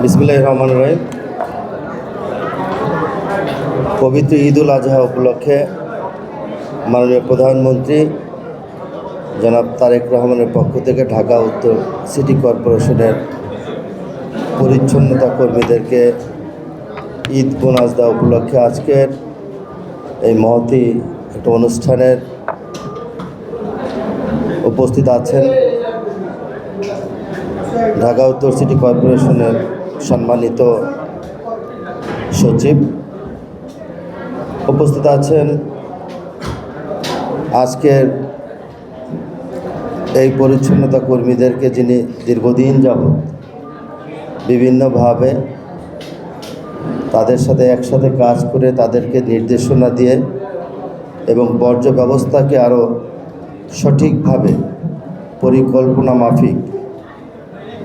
বিসমিল্লাহির রহমানির রহিম। পবিত্র ঈদ উল আজহা উপলক্ষে মাননীয় প্রধানমন্ত্রী জনাব তারেক রহমানের পক্ষ থেকে ঢাকা উত্তর সিটি কর্পোরেশনের পরিচ্ছন্নতা কর্মীদেরকে ঈদ বোনাস দেওয়া উপলক্ষে আজকের এই মহতী একটা অনুষ্ঠানের উপস্থিত আছেন ঢাকা উত্তর সিটি কর্পোরেশনের সম্মানিত সচিব, উপস্থিত আছেন আজকের এই পরিচ্ছন্নতা কর্মীদেরকে যিনি দীর্ঘদিন যাবৎ বিভিন্নভাবে তাদের সাথে একসাথে কাজ করে তাদেরকে নির্দেশনা দিয়ে এবং বর্জ্য ব্যবস্থাকে আরও সঠিকভাবে পরিকল্পনা মাফিক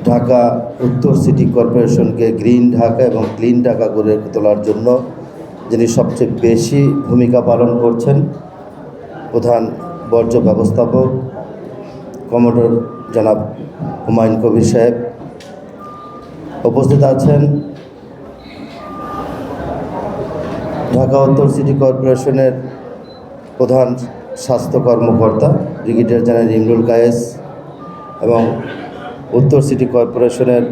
ঢাকা উত্তর সিটি কর্পোরেশনকে গ্রিন ঢাকা এবং ক্লিন ঢাকা গড়ে তোলার জন্য যিনি সবচেয়ে বেশি ভূমিকা পালন করছেন, প্রধান বর্জ্য ব্যবস্থাপক কমোডর জনাব হুমায়ুন কবির সাহেব, উপস্থিত আছেন ঢাকা উত্তর সিটি কর্পোরেশনের প্রধান স্বাস্থ্য কর্মকর্তা ব্রিগেডিয়ার জেনারেল ইমরুল কায়েস এবং উত্তর সিটি কর্পোরেশনের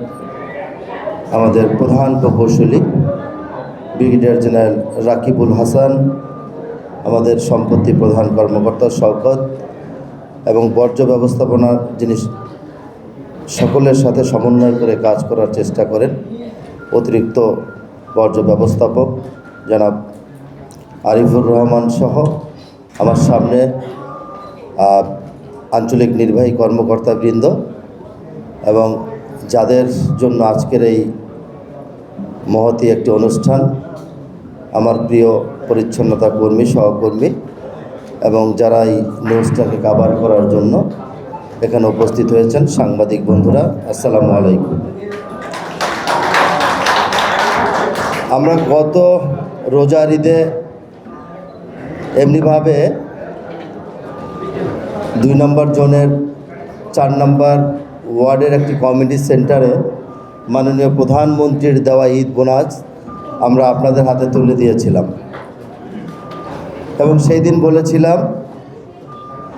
আমাদের প্রধান প্রকৌশলী ব্রিগেডিয়ার জেনারেল রাকিবুল হাসান, আমাদের সম্পত্তি প্রধান কর্মকর্তা শওকত এবং বর্জ্য ব্যবস্থাপনার যিনি সকলের সাথে সমন্বয় করে কাজ করার চেষ্টা করেন অতিরিক্ত বর্জ্য ব্যবস্থাপক জনাব আরিফুর রহমান সহ আমার সামনে আঞ্চলিক নির্বাহী কর্মকর্তাবৃন্দ এবং যাদের জন্য আজকের এই মহতী একটি অনুষ্ঠান, আমার প্রিয় পরিচ্ছন্নতা কর্মী সহকর্মী এবং যারা এই নিউজটাকে কভার করার জন্য এখানে উপস্থিত হয়েছেন সাংবাদিক বন্ধুরা, আসসালামু আলাইকুম। আমরা গত রোজার ঈদে এমনিভাবে 2 নম্বর জোনের 4 নম্বর ওয়ার্ডের একটি কমিউনিটি সেন্টারে মাননীয় প্রধানমন্ত্রীর দেওয়া ঈদ বোনাস আমরা আপনাদের হাতে তুলে দিয়েছিলাম এবং সেই দিন বলেছিলাম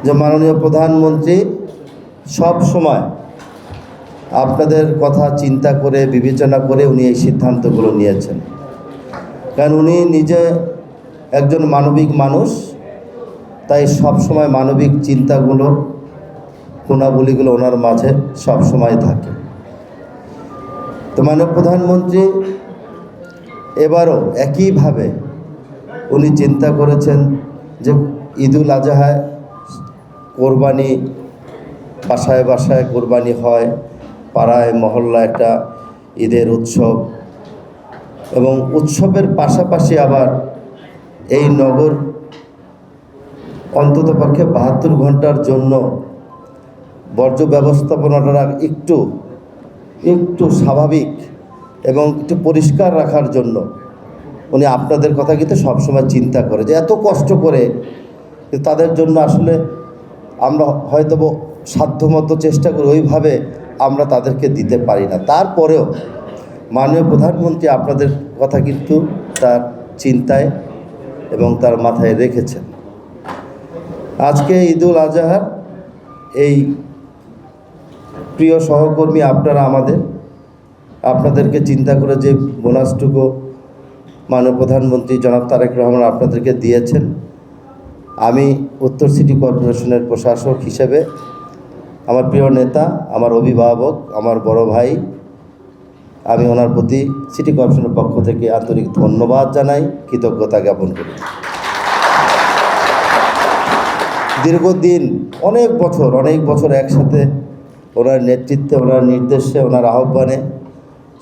যে মাননীয় প্রধানমন্ত্রী সব সময় আপনাদের কথা চিন্তা করে বিবেচনা করে উনি এই সিদ্ধান্তগুলো নিয়েছেন, কারণ উনি নিজে একজন মানবিক মানুষ, তাই সব সময় মানবিক চিন্তাগুলো গুণাবলীগুলো ওনার মাঝে সব সময় থাকে। তো মাননীয় প্রধানমন্ত্রী এবারও একইভাবে উনি চিন্তা করেছেন যে ঈদ উল আজহায় কোরবানি, বাসায় বাসায় কোরবানি হয়, পাড়ায় মহল্লা একটা ঈদের উৎসব এবং উৎসবের পাশাপাশি আবার এই নগর অন্ততপক্ষে 72 ঘন্টার জন্য বর্জ্য ব্যবস্থাপনাটা একটু স্বাভাবিক এবং একটু পরিষ্কার রাখার জন্য উনি আপনাদের কথা কিন্তু সবসময় চিন্তা করে যে এত কষ্ট করে তাদের জন্য আসলে আমরা হয়তো সাধ্যমতো চেষ্টা করি, ওইভাবে আমরা তাদেরকে দিতে পারি না। তারপরেও মাননীয় প্রধানমন্ত্রী আপনাদের কথা কিন্তু তার চিন্তায় এবং তার মাথায় রেখেছেন। আজকে ঈদ উল আজহার এই প্রিয় সহকর্মী আপনারা আপনাদেরকে চিন্তা করে যে বোনাসটুকু মাননীয় প্রধানমন্ত্রী জনাব তারেক রহমান আপনাদেরকে দিয়েছেন, আমি উত্তর সিটি কর্পোরেশনের প্রশাসক হিসেবে আমার প্রিয় নেতা, আমার অভিভাবক, আমার বড় ভাই, আমি ওনার প্রতি সিটি কর্পোরেশনের পক্ষ থেকে আন্তরিক ধন্যবাদ জানাই, কৃতজ্ঞতা জ্ঞাপন করি। দীর্ঘদিন অনেক বছর একসাথে ওনার নেতৃত্বে, ওনার নির্দেশে, ওনার আহ্বানে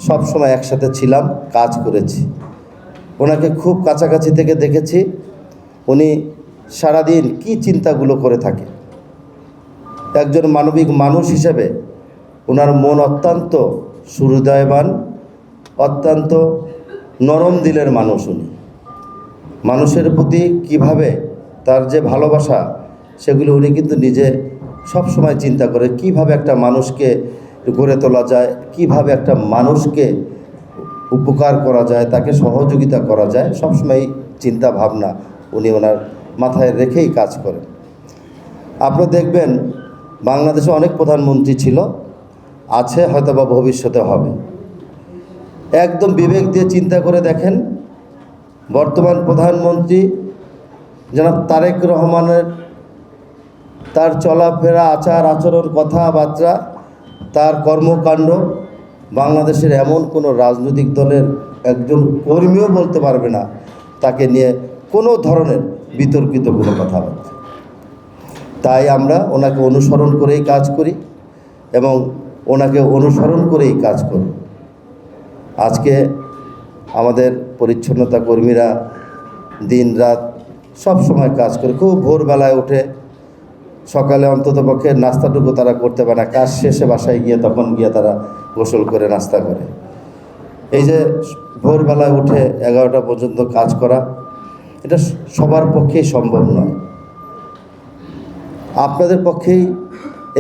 সবসময় একসাথে ছিলাম, কাজ করেছি। ওনাকে খুব কাছাকাছি থেকে দেখেছি উনি সারাদিন কি চিন্তাগুলো করে থাকে। একজন মানবিক মানুষ হিসেবে ওনার মন অত্যন্ত সুহৃদয়বান, অত্যন্ত নরম দিলের মানুষ। উনি মানুষের প্রতি কিভাবে তার যে ভালোবাসা সেগুলো উনি কিন্তু নিজে সব সময় চিন্তা করে কিভাবে একটা মানুষকে গড়ে তোলা যায়, কিভাবে একটা মানুষকে উপকার করা যায়, তাকে সহযোগিতা করা যায়, সবসময় চিন্তা ভাবনা উনি ওনার মাথায় রেখেই কাজ করেন। আপনারা দেখবেন বাংলাদেশে অনেক প্রধানমন্ত্রী ছিল, আছে, হয়তো বা ভবিষ্যতে হবে। একদম বিবেক দিয়ে চিন্তা করে দেখেন, বর্তমান প্রধানমন্ত্রী জনাব তারেক রহমানের তার চলাফেরা, আচার আচরণ, কথাবার্তা, তার কর্মকাণ্ড বাংলাদেশের এমন কোনো রাজনৈতিক দলের একজন কর্মীও বলতে পারবে না তাকে নিয়ে কোনো ধরনের বিতর্কিত কোনো কথাবার্তা। তাই আমরা ওনাকে অনুসরণ করেই কাজ করি এবং ওনাকে অনুসরণ করেই কাজ করি। আজকে আমাদের পরিচ্ছন্নতা কর্মীরা দিন রাত সব সময় কাজ করে, খুব ভোরবেলায় উঠে সকালে অন্ততপক্ষে নাস্তাটুকু তারা করতে পারে না, কাজ শেষে বাসায় গিয়ে তখন গিয়ে তারা গোসল করে নাস্তা করে। এই যে ভোরবেলায় উঠে 11টা পর্যন্ত কাজ করা, এটা সবার পক্ষেই সম্ভব নয়। আপনাদের পক্ষেই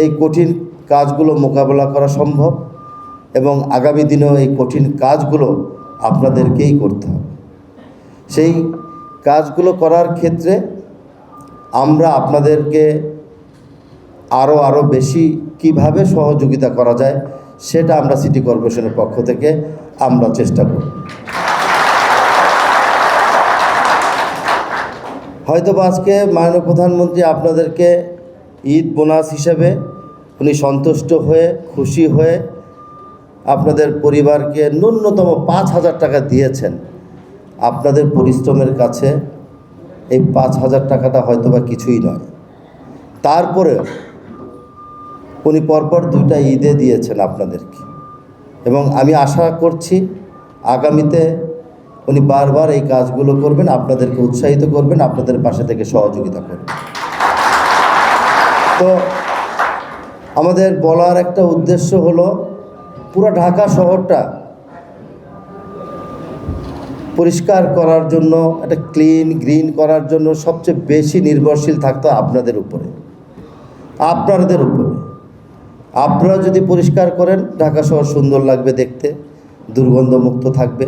এই কঠিন কাজগুলো মোকাবেলা করা সম্ভব এবং আগামী দিনেও এই কঠিন কাজগুলো আপনাদেরকেই করতে হবে। সেই কাজগুলো করার ক্ষেত্রে আমরা আপনাদেরকে আরও বেশি কিভাবে সহযোগিতা করা যায় সেটা আমরা সিটি কর্পোরেশনের পক্ষ থেকে আমরা চেষ্টা করব। হয়তোবা আজকে মাননীয় প্রধানমন্ত্রী আপনাদেরকে ঈদ বোনাস হিসেবে উনি সন্তুষ্ট হয়ে, খুশি হয়ে আপনাদের পরিবারকে ন্যূনতম 5,000 টাকা দিয়েছেন। আপনাদের পরিশ্রমের কাছে এই 5,000 টাকাটা হয়তোবা কিছুই নয়। তারপরে উনি পরপর 2টা ঈদে দিয়েছেন আপনাদেরকে, এবং আমি আশা করছি আগামীতে উনি বারবার এই কাজগুলো করবেন, আপনাদেরকে উৎসাহিত করবেন, আপনাদের পাশে থেকে সহযোগিতা করবেন। তো আমাদের বলার একটা উদ্দেশ্য হলো, পুরো ঢাকা শহরটা পরিষ্কার করার জন্য, একটা গ্রিন করার জন্য সবচেয়ে বেশি নির্ভরশীল থাকতো আপনাদের উপরে, আপনাদের উপরে। আপনারা যদি পরিষ্কার করেন, ঢাকা শহর সুন্দর লাগবে দেখতে, দুর্গন্ধমুক্ত থাকবে,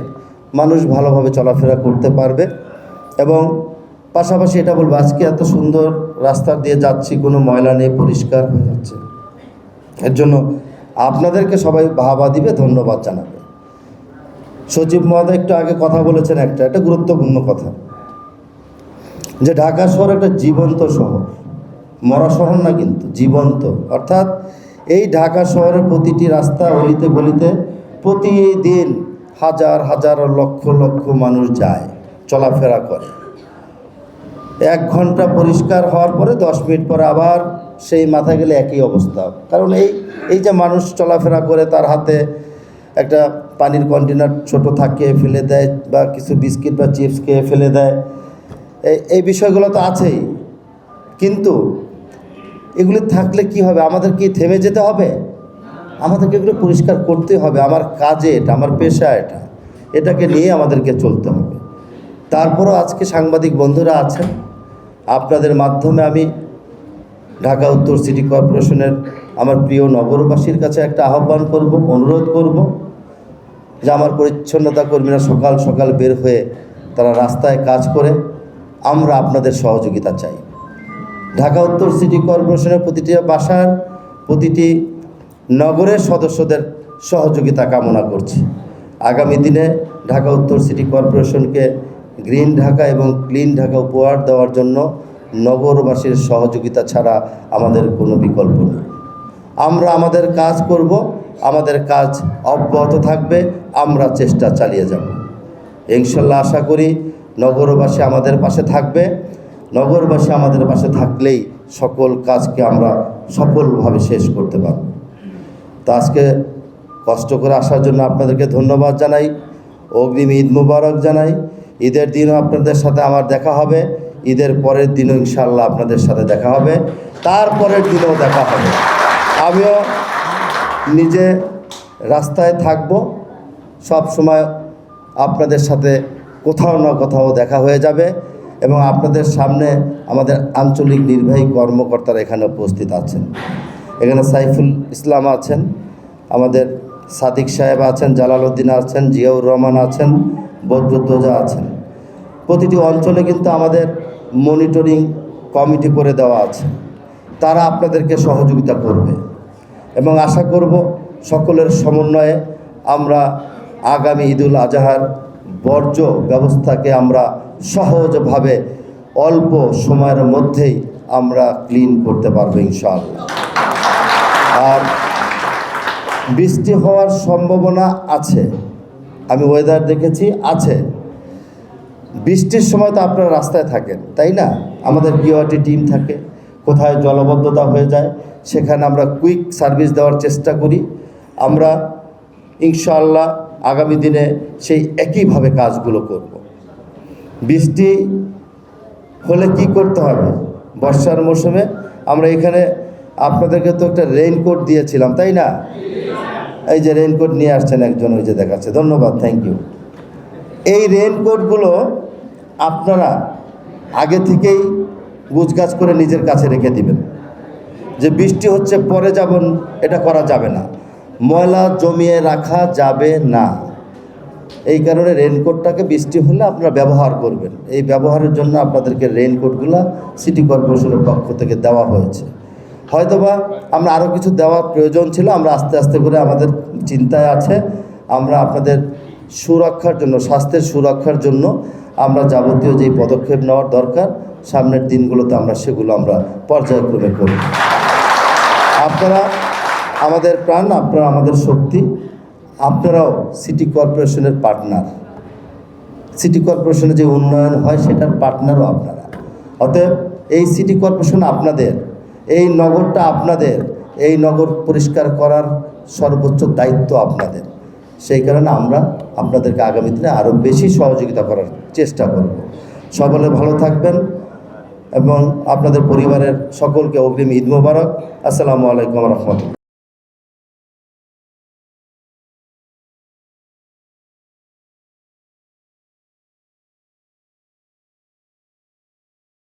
মানুষ ভালোভাবে চলাফেরা করতে পারবে। এবং পাশাপাশি এটা বলবো, আজকে এত সুন্দর রাস্তা দিয়ে যাচ্ছি, কোনো ময়লা নেই, পরিষ্কার হয়ে যাচ্ছে। এর জন্য আপনাদেরকে সবাই বাহবা দিবে, ধন্যবাদ জানাবে। সচিব মহোদয় একটু আগে কথা বলেছেন, একটা গুরুত্বপূর্ণ কথা, যে ঢাকা শহর একটা জীবন্ত শহর, মরা শহর না, কিন্তু জীবন্ত। অর্থাৎ এই ঢাকা শহরের প্রতিটি রাস্তা, অলিতে গলিতে প্রতিদিন হাজার হাজার লক্ষ লক্ষ মানুষ যায়, চলাফেরা করে। 1 ঘন্টা পরিষ্কার হওয়ার পরে 10 মিনিট পরে আবার সেই মাথায় গেলে একই অবস্থা। কারণ এই যে মানুষ চলাফেরা করে, তার হাতে একটা পানির কন্টেনার ছোট থাকে, ফেলে দেয়, বা কিছু বিস্কিট বা চিপস খেয়ে ফেলে দেয়, এই বিষয়গুলো তো আছেই। কিন্তু এগুলি থাকলে কি হবে? আমাদের কি থেমে যেতে হবে? আমাদেরকে এগুলো পরিষ্কার করতে হবে। আমার কাজে এটা, আমার পেশা এটা, এটাকে নিয়ে আমাদেরকে চলতে হবে। তারপরও আজকে সাংবাদিক বন্ধুরা আছেন, আপনাদের মাধ্যমে আমি ঢাকা উত্তর সিটি কর্পোরেশনের আমার প্রিয় নগরবাসীর কাছে একটা আহ্বান করব, অনুরোধ করব, যে আমার পরিচ্ছন্নতা কর্মীরা সকাল সকাল বের হয়ে তারা রাস্তায় কাজ করে, আমরা আপনাদের সহযোগিতা চাই। ঢাকা উত্তর সিটি কর্পোরেশনের প্রতিটি বাসার, প্রতিটি নগরের সদস্যদের সহযোগিতা কামনা করছি। আগামী দিনে ঢাকা উত্তর সিটি কর্পোরেশনকে গ্রিন ঢাকা এবং ক্লিন ঢাকা উপহার দেওয়ার জন্য নগরবাসীর সহযোগিতা ছাড়া আমাদের কোনো বিকল্প নেই। আমরা আমাদের কাজ করব, আমাদের কাজ অব্যাহত থাকবে, আমরা চেষ্টা চালিয়ে যাব। ইনশাল্লাহ আশা করি নগরবাসী আমাদের পাশে থাকবে। নগরবাসী আমাদের পাশে থাকলেই সকল কাজকে আমরা সফলভাবে শেষ করতে পারব। তো আজকে কষ্ট করে আসার জন্য আপনাদেরকে ধন্যবাদ জানাই, অগ্রিম ঈদ মুবারক জানাই। ঈদের দিনও আপনাদের সাথে আমার দেখা হবে, ঈদের পরের দিনও ইনশাআল্লাহ আপনাদের সাথে দেখা হবে, তারপরের দিনও দেখা হবে। আমিও নিজে রাস্তায় থাকব, সব সময় আপনাদের সাথে কোথাও না কোথাও দেখা হয়ে যাবে। এবং আপনাদের সামনে আমাদের আঞ্চলিক নির্বাহী কর্মকর্তারা এখানে উপস্থিত আছেন। এখানে সাইফুল ইসলাম আছেন, আমাদের সাদিক সাহেব আছেন, জালালউদ্দিন আছেন, জিয়াউর রহমান আছেন, বদরুদ্দোজা আছেন। প্রতিটি অঞ্চলে কিন্তু আমাদের মনিটরিং কমিটি করে দেওয়া আছে, তারা আপনাদেরকে সহযোগিতা করবে এবং আশা করব সকলের সমন্বয়ে আমরা আগামী ঈদুল আজহার বর্জ্য ব্যবস্থাকে আমরা সহজভাবে অল্প সময়ের মধ্যেই আমরা ক্লিন করতে পারবো ইনশাআল্লাহ। আর বৃষ্টি হওয়ার সম্ভাবনা আছে, আমি ওয়েদার দেখেছি আছে। বৃষ্টির সময় তো আপনারা রাস্তায় থাকেন, তাই না? আমাদের বিওআরটি টিম থাকে, কোথায় জলবদ্ধতা হয়ে যায় সেখানে আমরা কুইক সার্ভিস দেওয়ার চেষ্টা করি। আমরা ইনশাআল্লাহ আগামী দিনে সেই একইভাবে কাজগুলো করব। বৃষ্টি হলে কি করতে হবে? বর্ষার মৌসুমে আমরা এখানে আপনাদেরকে তো একটা রেইনকোট দিয়েছিলাম, তাই না? এই যে রেইনকোট নিয়ে আসছেন একজন, ওই যে দেখাচ্ছে, ধন্যবাদ, থ্যাংক ইউ। এই রেইনকোটগুলো আপনারা আগে থেকেই গুছগাছ করে নিজের কাছে রেখে দিবেন, যে বৃষ্টি হচ্ছে পরে যাবেন, এটা করা যাবে না। ময়লা জমিয়ে রাখা যাবে না। এই কারণে রেইনকোটটাকে বৃষ্টি হলে আপনারা ব্যবহার করবেন। এই ব্যবহারের জন্য আপনাদেরকে রেইনকোটগুলো সিটি কর্পোরেশনের পক্ষ থেকে দেওয়া হয়েছে। হয়তোবা আমরা আরও কিছু দেওয়ার প্রয়োজন ছিল, আমরা আস্তে আস্তে করে আমাদের চিন্তায় আছে। আমরা আপনাদের সুরক্ষার জন্য, স্বাস্থ্যের সুরক্ষার জন্য আমরা যাবতীয় যেই পদক্ষেপ নেওয়ার দরকার সামনের দিনগুলোতে আমরা সেগুলো আমরা পর্যায়ক্রমে করব। আপনারা আমাদের প্রাণ, আপনারা আমাদের শক্তি, আপনারাও সিটি কর্পোরেশনের পার্টনার। সিটি কর্পোরেশনের যে উন্নয়ন হয় সেটার পার্টনারও আপনারা। অতএব এই সিটি কর্পোরেশন আপনাদের, এই নগরটা আপনাদের, এই নগর পরিষ্কার করার সর্বোচ্চ দায়িত্ব আপনাদের। সেই কারণে আমরা আপনাদেরকে আগামী দিনে আরও বেশি সহযোগিতা করার চেষ্টা করব। সকলে ভালো থাকবেন এবং আপনাদের পরিবারের সকলকে অগ্রিম ঈদ মোবারক। আসসালামু আলাইকুম রহমতুল্লাহ।